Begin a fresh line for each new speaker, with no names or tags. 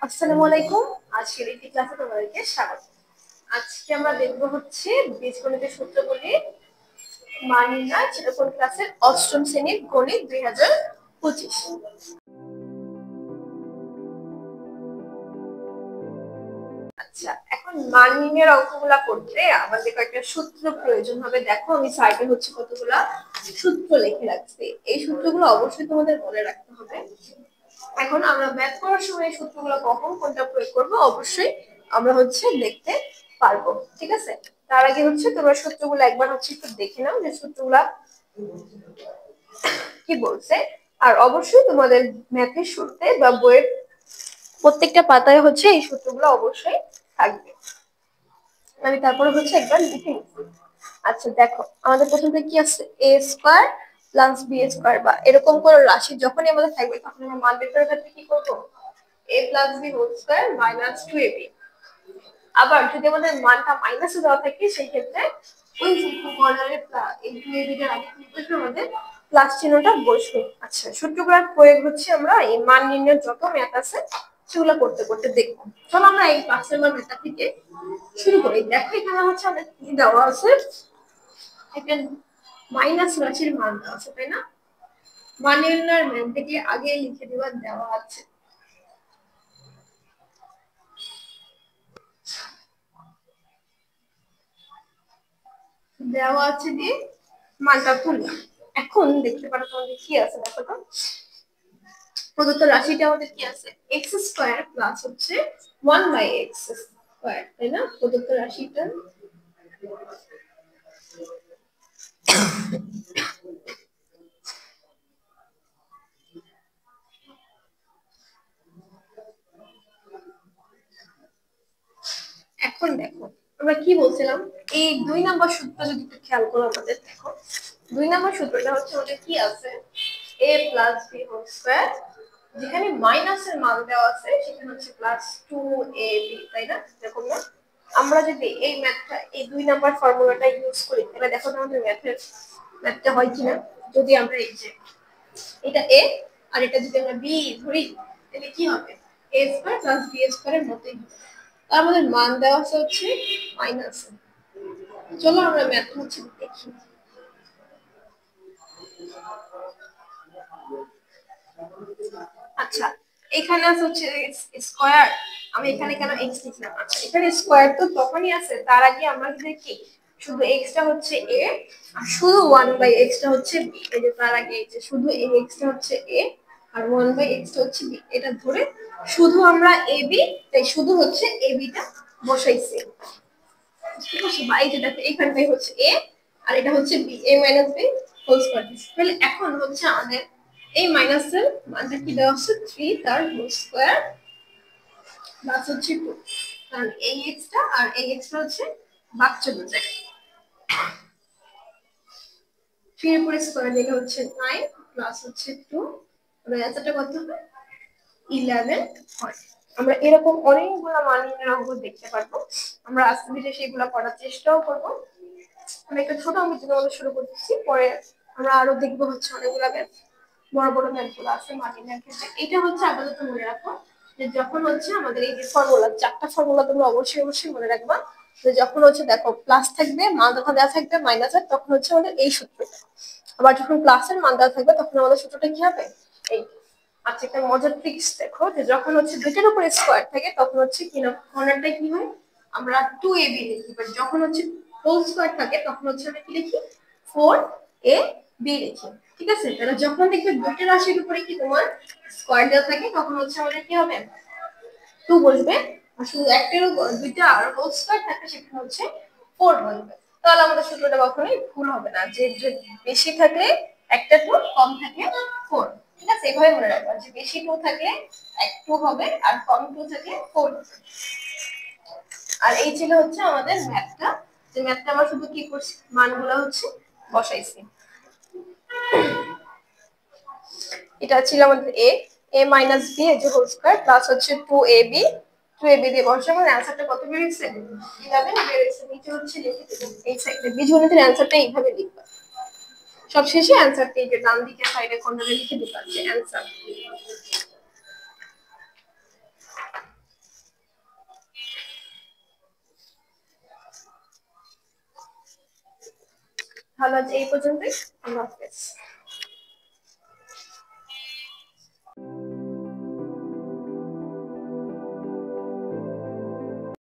আসসালামু আলাইকুম। আজকের এই ক্লাসে তোমাদেরকে স্বাগত। আজকে আমরা দেখবো হচ্ছে বীজগণিতের সূত্রগুলি মান নির্ণয়, সেটা কোন ক্লাসের অষ্টম শ্রেণীর গণিত 2025। আচ্ছা, এখন মান নির্ণয়ের অঙ্কগুলা করতে আমাদের কয়েকটা সূত্র প্রয়োজন হবে। দেখো আমি সাইডে হচ্ছে কতগুলা সূত্র লিখে রাখছি। এই সূত্রগুলো অবশ্যই তোমাদের মনে রাখতে হবে। এখন আমরা ম্যাথ করার সময় এই সূত্রগুলো কখন কোনটা প্রয়োগ করব অবশ্যই আমরা হচ্ছে দেখতে পারবো। ঠিক আছে, তার আগে হচ্ছে তোমরা সূত্রগুলো একবার হচ্ছে একটু দেখে নাও যে সূত্রগুলা কি বলছে। আর অবশ্যই তোমাদের ম্যাথের শুরুতে বা বইয়ের প্রত্যেকটা পাতায় হচ্ছে এই সূত্রগুলো অবশ্যই থাকবে। আমি তারপরে হচ্ছে একবার লিখে নিচ্ছি। আচ্ছা দেখো, আমাদের প্রথমে কি আছে, এ স্কয়ার প্লাস বি স্কয়ার বা এরকম কোন রাশি যখনই আমাদের থাকবে তখন আমরা মান বের করার ক্ষেত্রে কি করব, a plus B whole square minus 2ab। আবার যদি আমাদের মানটা মাইনাসে দেওয়া থাকে সেই ক্ষেত্রে ওই যে কর্নারের এই 2ab এর আগে কি বসবে, আমাদের প্লাস চিহ্নটা বসবে। আচ্ছা, সূত্রগুলোর প্রয়োগ হচ্ছে আমরা এই মান নির্ণয়ের যত ম্যাথ আছে সেগুলো করতে করতে দেখবো। চলো আমরা এই ক্লাসের ম্যাথটা থেকে শুরু করি। দেখো এখানে হচ্ছে আমাদের কি দেওয়া আছে, একটা মাইনাস রাশির মান দেওয়া আছে, তাই না? মান নির্ণয়ের ম্যাথ থেকে আগে লিখে দেওয়া দেওয়া আছে। দেওয়া আছে দিয়ে মানটা তুললাম। এখন দেখতে পারো তোমাদের কি আছে, দেখো তো প্রদত্ত রাশিটা আমাদের কি আছে, এক্স স্কয়ার প্লাস হচ্ছে 1/x স্কয়ার, তাই না? প্রদত্ত রাশিটা এখন দেখো আমরা কি বলছিলাম, এই 2 নম্বর সূত্র যদি একটু খেয়াল করো আমাদের, দেখো 2 নম্বর সূত্রটা হচ্ছে আমাদের কি আছে, a plus B whole square, যেখানে মাইনাসের মান দেওয়া আছে সেখানে হচ্ছে প্লাস 2ab, তাই না? দেখো না, আমরা যদি এই ম্যাথটা এই 2 নম্বর ফর্মুলাটা ইউজ করি তাহলে দেখো আমাদের ম্যাথটা হয় কিনা। যদি আমরা এই যে এটা a আর এটা যদি আমরা b ধরি তাহলে কি হবে, a স্কয়ার প্লাস b স্কয়ারের মতোই হবে। আমাদের মান দেওয়া আছে হচ্ছে মাইনাস। চলো আমরা ম্যাথ হচ্ছে দেখি। আচ্ছা, এখানে আছে হচ্ছে স্কয়ার, আমি এখানে কেন x লিখলাম? আচ্ছা, এখানে স্কয়ার তো তখনই আছে, তার আগে আমরা যদি কি শুধু x টা হচ্ছে a আর শুধু 1/x টা হচ্ছে b, এই যে তার আগে এই যে শুধু x টা হচ্ছে a আর 1/x টা হচ্ছে b, এটা ধরে শুধু আমরা ab, তাই শুধু হচ্ছে ab টা বসাইছি। ঠিক আছে, বা এই যে দেখো এখানটাই হচ্ছে a আর এটা হচ্ছে b, a minus b whole square. তাহলে এখন হচ্ছে আমাদের এই মাইনাসের মানটা কি দেওয়া আছে, 3 তার হোল স্কয়ার প্লাস হচ্ছে 2, কারণ এই x টা আর এই x টা হচ্ছে বাদ চলে যায়। 3 এর উপরে স্কয়ার দিলে হচ্ছে 9 প্লাস হচ্ছে 2, আর অ্যান্সারটা কত হবে, 11 হয়। আমরা এরকম অনেকগুলো মান নির্ণয়ের অঙ্ক দেখতে পারবো। আমরা আজকে ধীরে সেগুলো করার চেষ্টাও করব। আমরা একটা ছোট অঙ্ক থেকে আমাদের শুরু করতেছি, পরে আমরা আরো দেখবো হচ্ছে অনেকগুলো ম্যাথ, বড় বড় ম্যাথ গুলো আছে মান নির্ণয়ের ক্ষেত্রে। এটা হচ্ছে আপাতত মনে রাখো যে যখন হচ্ছে আমাদের এই যে ফর্মুলা, 4টা ফর্মুলা তোমরা অবশ্যই অবশ্যই মনে রাখবা। যে যখন হচ্ছে দেখো প্লাস থাকবে, মান যখন দেওয়া থাকবে মাইনাসের, তখন হচ্ছে আমাদের এই সূত্রটা। আবার যখন প্লাসের মান দেওয়া থাকবে তখন আমাদের সূত্রটা কি হবে, এই। আচ্ছা, একটা মজার ট্রিক্স দেখো, যে যখন হচ্ছে দুইটার উপরে স্কয়ার থাকে তখন হচ্ছে কি না কর্নারটা কি হয়, আমরা 2ab লিখি, বাট যখন হচ্ছে হোল স্কয়ার থাকে তখন হচ্ছে আমরা কি লিখি, 4ab লিখি। ঠিক আছে, তাহলে যখন দেখবে দুইটা রাশির উপরে কি তোমার স্কয়ার দেওয়া থাকে তখন হচ্ছে আমাদের কি হবে, 2 বসবে, আর শুধু একটার উপর দুইটা আর হোল স্কয়ার থাকে সেখানে হচ্ছে 4 বসবে। তাহলে আমাদের সূত্রটা কখনোই ভুল হবে না, যে বেশি থাকলে একটা 2, কম থাকলে 4। ঠিক আছে, এইভাবে মনে রাখবা যে বেশি 2 থাকলে 2 হবে আর কম 2 থাকলে 4 হবে। আর এই ছিল হচ্ছে আমাদের ম্যাথটা, যে ম্যাথটা আমরা শুধু কি করছি, মানগুলো হচ্ছে বসাইছি। এটা ছিল আমাদের a মাইনাস b এর যে হোল স্কয়ার প্লাস হচ্ছে 2ab, 2ab দিয়ে বসাবো, অ্যানসারটা কত বেরিয়েছে, 11 বেরিয়েছে। নিচে হচ্ছে লিখে দেব এই সাইডে বীজগণিতের অ্যানসারটা এইভাবে লিখবা। সবশেষে অ্যানসারটা এই যে ডান দিকে সাইডে কর্নারে লিখে দিবা যে অ্যানসার। ভালো আছে এই পর্যন্তই। আল্লাহ হাফেজ।